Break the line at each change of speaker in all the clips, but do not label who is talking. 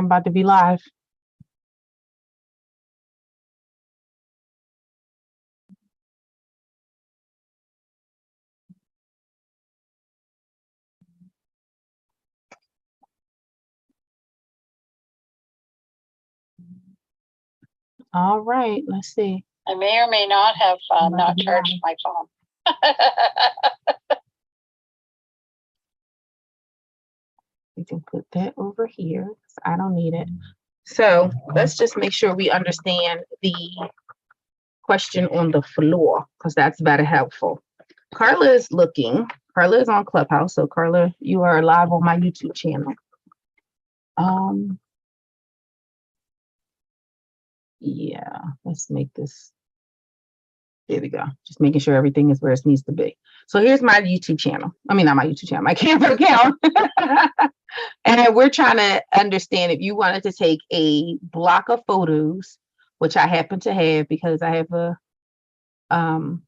I'm about to be live. All right, let's see.
I may or may not have not charged my phone.
We can put that over here. I don't need it. So let's just make sure we understand the question on the floor, because that's very helpful. Carla is looking. Carla is on Clubhouse. So Carla, you are live on my YouTube channel. Yeah, let's make this. There we go. Just making sure everything is where it needs to be. So here's my YouTube channel. I mean, not my YouTube channel, my Canva account. And we're trying to understand if you wanted to take a block of photos, which I happen to have because I have a an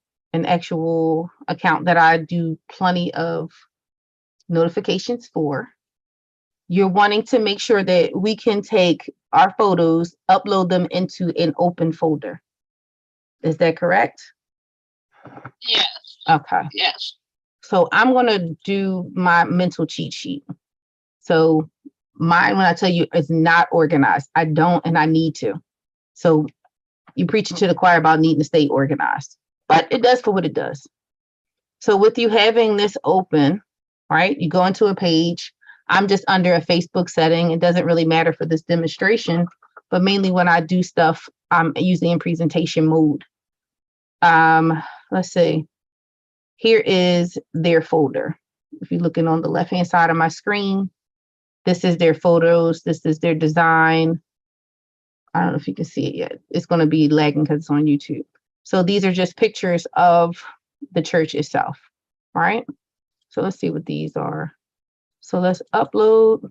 actual account that I do plenty of notifications for. You're wanting to make sure that we can take our photos, upload them into an open folder. Is that correct?
Yes.
Okay.
Yes.
So I'm going to do my mental cheat sheet. So mine, when I tell you, is not organized. I don't, and I need to. So you preaching to the choir about needing to stay organized, but it does for what it does. So with you having this open, right, you go into a page. I'm just under a Facebook setting. It doesn't really matter for this demonstration, but mainly when I do stuff, I'm usually in presentation mode. Let's see. Here is their folder. If you're looking on the left-hand side of my screen, this is their photos. This is their design. I don't know if you can see it yet. It's going to be lagging because it's on YouTube. So these are just pictures of the church itself, right? So let's see what these are. So let's upload.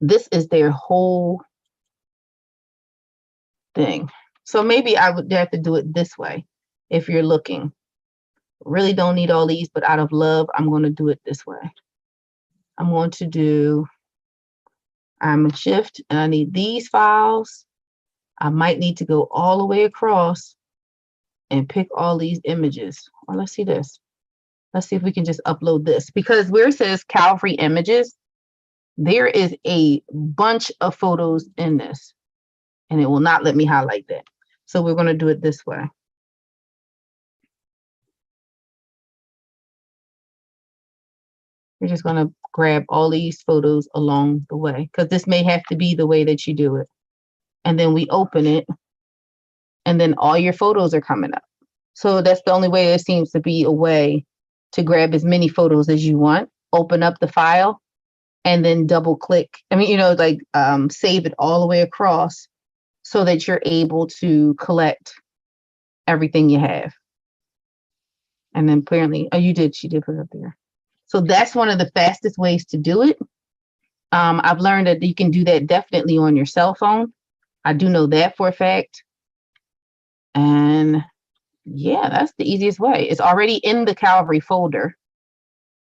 This is their whole thing. So maybe I would have to do it this way. If you're looking, really don't need all these, but out of love, I'm going to do it this way. I'm going to do, I'm a shift and I need these files. I might need to go all the way across and pick all these images. Or let's see this. Let's see if we can just upload this, because where it says Calvary images, there is a bunch of photos in this and it will not let me highlight that. So we're going to do it this way. We're just going to grab all these photos along the way, because this may have to be the way that you do it. And then we open it and then all your photos are coming up. So that's the only way there seems to be a way to grab as many photos as you want, open up the file, and then double click. I mean, like save it all the way across so that you're able to collect everything you have. And then apparently, oh, she did put it up there. So that's one of the fastest ways to do it. I've learned that you can do that definitely on your cell phone. I do know that for a fact. And yeah, that's the easiest way. It's already in the Calvary folder.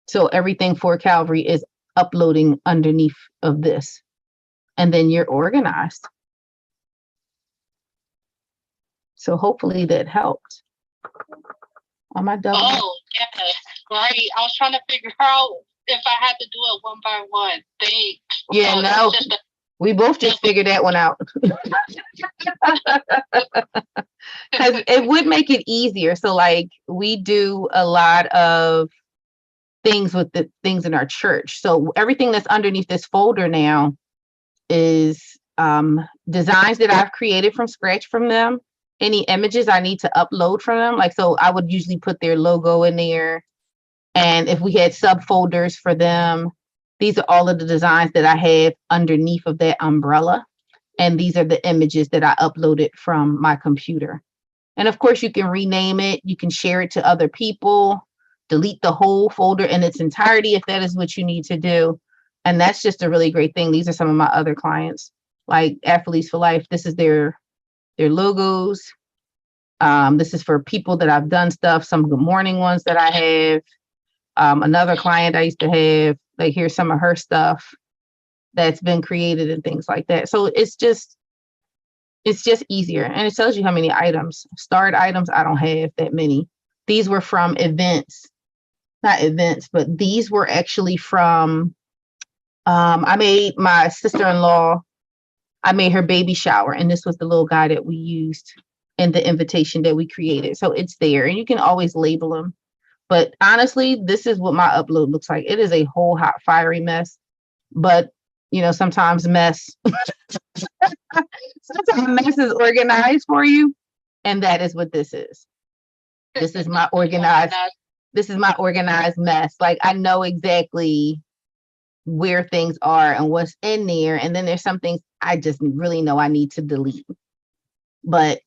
So everything for Calvary is uploading underneath of this. And then you're organized. So hopefully that helped. Am I double?
Oh, yeah, great. I was trying to figure out if I had to do it one by one. Thanks.
Yeah, no. We both just figured that one out. Because it would make it easier. So like we do a lot of things with the things in our church. So everything that's underneath this folder now is designs that I've created from scratch from them. Any images I need to upload from them. Like, so I would usually put their logo in there. And if we had subfolders for them, these are all of the designs that I have underneath of that umbrella. And these are the images that I uploaded from my computer. And of course, you can rename it. You can share it to other people, delete the whole folder in its entirety if that is what you need to do. And that's just a really great thing. These are some of my other clients, like Athletes for Life. This is their logos. This is for people that I've done stuff, some Good Morning ones that I have. Another client I used to have, like, here's some of her stuff. that's been created and things like that. So it's just easier. And it tells you how many items. Starred items, I don't have that many. These were from events, not events, but these were actually from, I made my sister-in-law, I made her baby shower, and this was the little guy that we used in the invitation that we created. So it's there, and you can always label them. But honestly, this is what my upload looks like. It is a whole hot, fiery mess. But, sometimes mess is organized for you. And that is what this is. This is my organized mess. Like, I know exactly where things are and what's in there. And then there's some things I just really know I need to delete. But,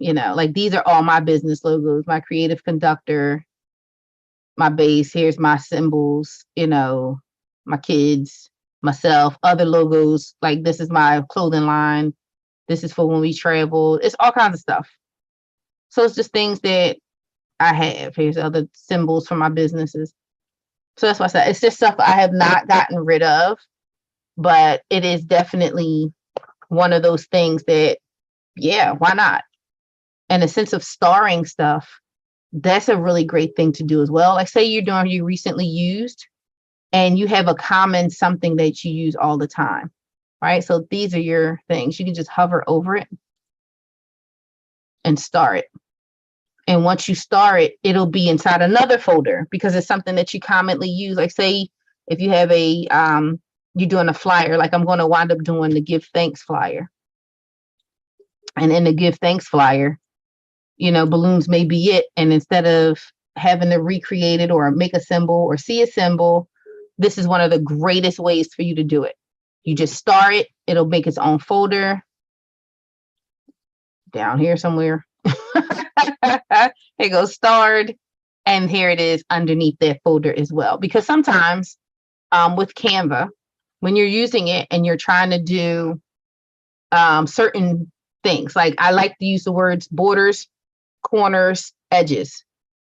like, these are all my business logos, my creative conductor, my base. Here's my symbols, my kids, myself, other logos. Like, this is my clothing line. This is for when we travel. It's all kinds of stuff. So it's just things that I have. Here's other symbols for my businesses. So that's why I said it's just stuff I have not gotten rid of, but it is definitely one of those things that, yeah, why not? And a sense of starring stuff, that's a really great thing to do as well. Like, say you're doing you recently used and you have a common something that you use all the time, right? So these are your things. You can just hover over it and star it. And once you star it, it'll be inside another folder because it's something that you commonly use. Like, say if you have you're doing a flyer, like I'm going to wind up doing the give thanks flyer. And in the give thanks flyer, balloons may be it. And instead of having to recreate it or make a symbol or see a symbol, this is one of the greatest ways for you to do it. You just star it. It'll make its own folder down here somewhere. It goes starred. And here it is underneath that folder as well. Because sometimes with Canva, when you're using it and you're trying to do certain things, like I like to use the words borders, corners, edges,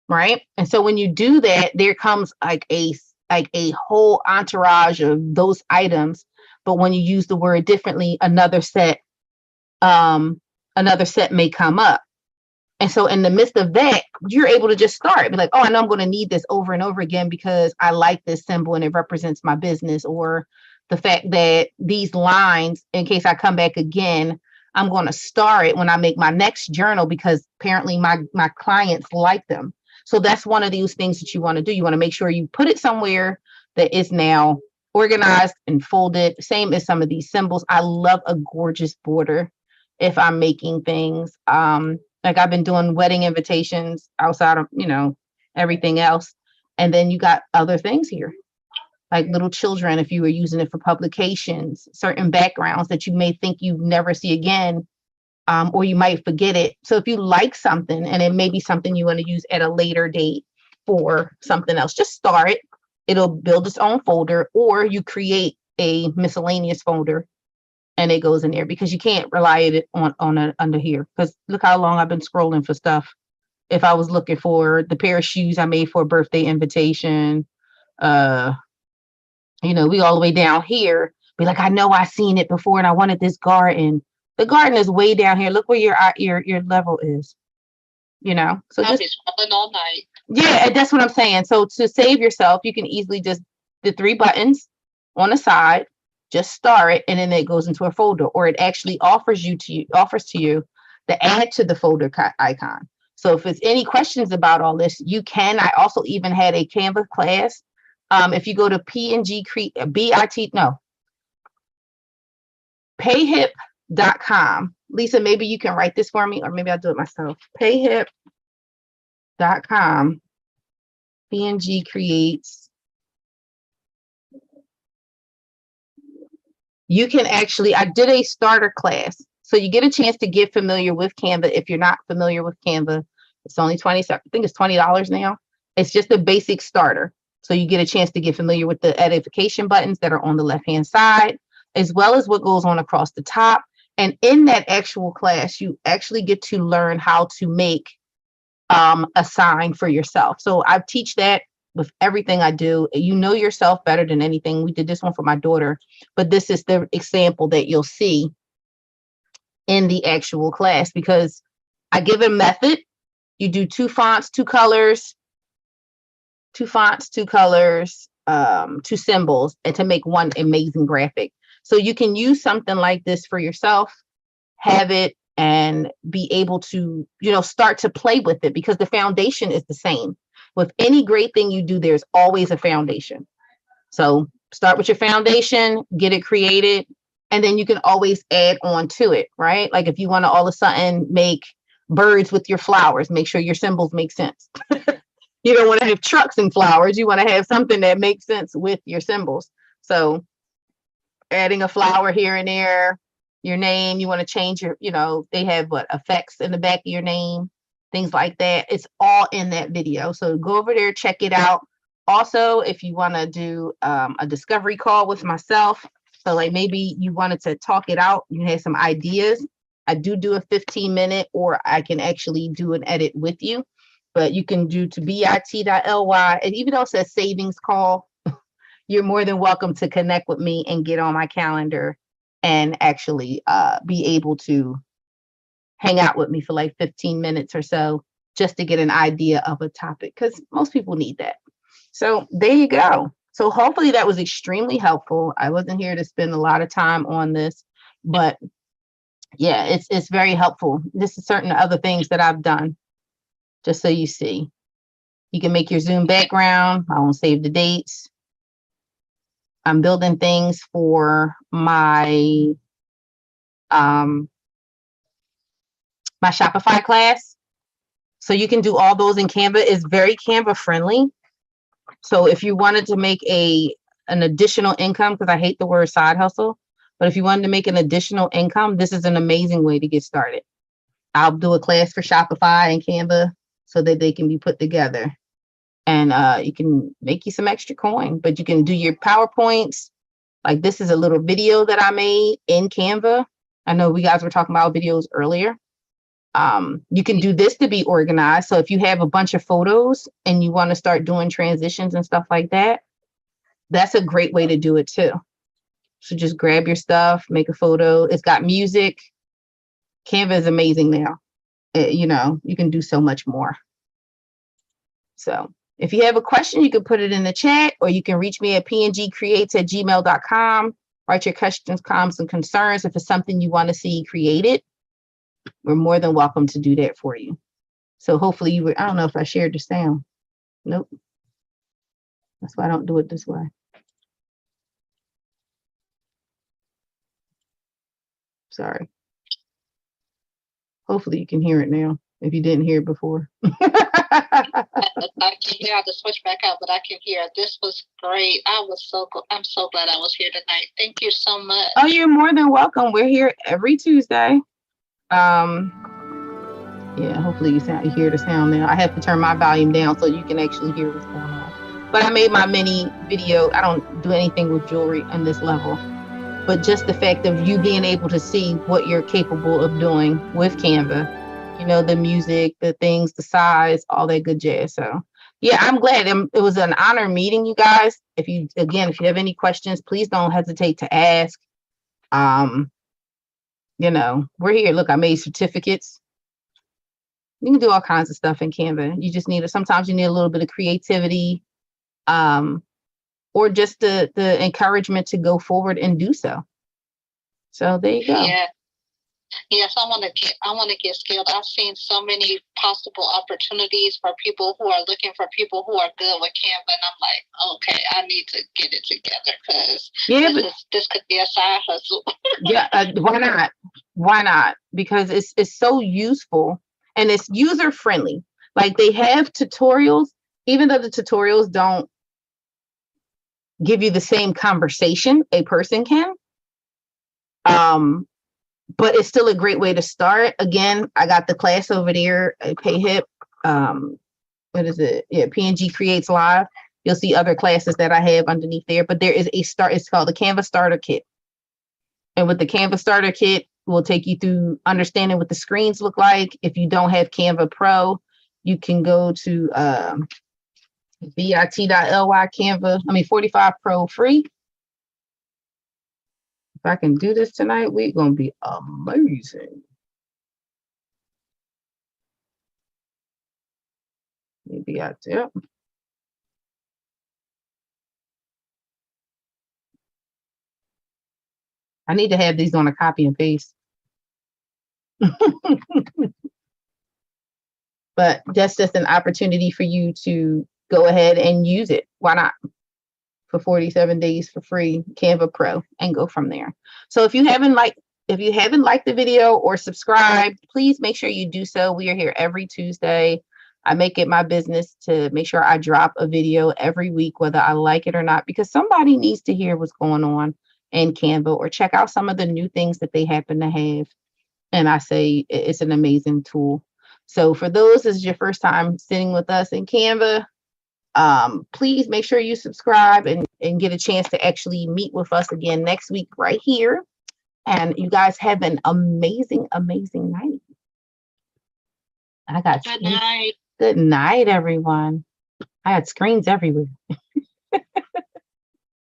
right? And so when you do that, there comes like a whole entourage of those items. But when you use the word differently, another set may come up. And so in the midst of that, you're able to just start. Be like, oh, I know I'm going to need this over and over again because I like this symbol and it represents my business, or the fact that these lines, in case I come back again, I'm going to star it when I make my next journal because apparently my clients like them. So that's one of those things that you want to do. You want to make sure you put it somewhere that is now organized and folded. Same as some of these symbols. I love a gorgeous border if I'm making things. Like I've been doing wedding invitations outside of, everything else. And then you got other things here, like little children, if you were using it for publications, certain backgrounds that you may think you never see again, or you might forget it. So if you like something and it may be something you want to use at a later date for something else, just start it. It'll build its own folder, or you create a miscellaneous folder and it goes in there because you can't rely on under here. Because look how long I've been scrolling for stuff. If I was looking for the pair of shoes I made for a birthday invitation, we all the way down here, be like, I know I seen it before and I wanted this garden. The garden is way down here. Look where your level is, So
I'll be scrolling all night.
Yeah, and that's what I'm saying. So to save yourself, you can easily just the 3 buttons on the side, just star it, and then it goes into a folder, or it actually offers to you to add to the folder icon. So if it's any questions about all this, you can. I also even had a Canva class. If you go to payhip.com. Lisa, maybe you can write this for me, or maybe I'll do it myself. Payhip.com. PNG creates. You can actually, I did a starter class. So you get a chance to get familiar with Canva. If you're not familiar with Canva, it's only I think it's $20 now. It's just a basic starter. So you get a chance to get familiar with the edification buttons that are on the left-hand side, as well as what goes on across the top. And in that actual class, you actually get to learn how to make a sign for yourself. So I teach that with everything I do. You know yourself better than anything. We did this one for my daughter, but this is the example that you'll see in the actual class, because I give a method. You do 2 fonts, 2 colors, 2 fonts, 2 colors, 2 symbols, and to make one amazing graphic. So you can use something like this for yourself, have it, and be able to, start to play with it, because the foundation is the same. With any great thing you do, there's always a foundation. So start with your foundation, get it created, and then you can always add on to it, right? Like if you want to all of a sudden make birds with your flowers, make sure your symbols make sense. You don't want to have trucks and flowers. You want to have something that makes sense with your symbols. So adding a flower here and there, your name, you want to change your, they have effects in the back of your name, things like that. It's all in that video. So go over there, check it out. Also, if you want to do a discovery call with myself, so like maybe you wanted to talk it out, you had some ideas, I do a 15-minute, or I can actually do an edit with you. But you can do to bit.ly, and even though it says savings call, you're more than welcome to connect with me and get on my calendar and actually be able to hang out with me for like 15 minutes or so, just to get an idea of a topic, because most people need that. So there you go. So hopefully that was extremely helpful. I wasn't here to spend a lot of time on this, but yeah, it's very helpful. This is certain other things that I've done, just so you see. You can make your Zoom background. I won't save the dates. I'm building things for my my Shopify class. So you can do all those in Canva. It's very Canva friendly. So if you wanted to make an additional income, because I hate the word side hustle, but if you wanted to make an additional income, this is an amazing way to get started. I'll do a class for Shopify and Canva so that they can be put together. And you can make you some extra coin, but you can do your PowerPoints. Like this is a little video that I made in Canva. I know we guys were talking about videos earlier. You can do this to be organized. So if you have a bunch of photos and you want to start doing transitions and stuff like that, that's a great way to do it too. So just grab your stuff, make a photo. It's got music. Canva is amazing now. You can do so much more. So if you have a question, you can put it in the chat, or you can reach me at pngcreates@gmail.com. Write your questions, comments, and concerns. If it's something you want to see created, we're more than welcome to do that for you. So hopefully I don't know if I shared the sound. Nope. That's why I don't do it this way. Sorry. Hopefully you can hear it now, if you didn't hear it before.
I can hear. I have to switch back out, but I can hear. This was great. I'm so glad I was here tonight. Thank you so much.
Oh, you're more than welcome. We're here every Tuesday. Yeah, hopefully you hear the sound now. I have to turn my volume down so you can actually hear what's going on. But I made my mini video. I don't do anything with jewelry on this level, but just the fact of you being able to see what you're capable of doing with Canva, the music, the things, the size, all that good jazz. So yeah, I'm glad. It was an honor meeting you guys. If you have any questions, please don't hesitate to ask. We're here. Look, I made certificates. You can do all kinds of stuff in Canva. You just sometimes you need a little bit of creativity, or just the encouragement to go forward and do so. So there you go.
Yeah. Yes, I want to get skilled. I've seen so many possible opportunities for people who are looking for people who are good with Canva, and I'm like, okay, I need to get it together, because this could be a side hustle.
Yeah, why not? Why not? Because it's so useful and it's user friendly. Like they have tutorials, even though the tutorials don't give you the same conversation a person can. But it's still a great way to start. Again, I got the class over there at PayHip. What is it? Yeah, PNG Creates Live. You'll see other classes that I have underneath there, but there is it's called the Canva Starter Kit. And with the Canva Starter Kit, we'll take you through understanding what the screens look like. If you don't have Canva Pro, you can go to bit.ly Canva. 45 Pro free. If I can do this tonight, we're gonna be amazing. Maybe I do. I need to have these on a copy and paste. But that's just an opportunity for you to go ahead and use it. Why not? For 47 days for free, Canva Pro, and go from there. So if you haven't liked the video or subscribed, please make sure you do so. We are here every Tuesday. I make it my business to make sure I drop a video every week, whether I like it or not, because somebody needs to hear what's going on in Canva or check out some of the new things that they happen to have. And I say it's an amazing tool. So for those, this is your first time sitting with us in Canva, please make sure you subscribe and get a chance to actually meet with us again next week right here. And you guys have an amazing, amazing night. I got
Good night.
Good night, everyone. I had screens everywhere.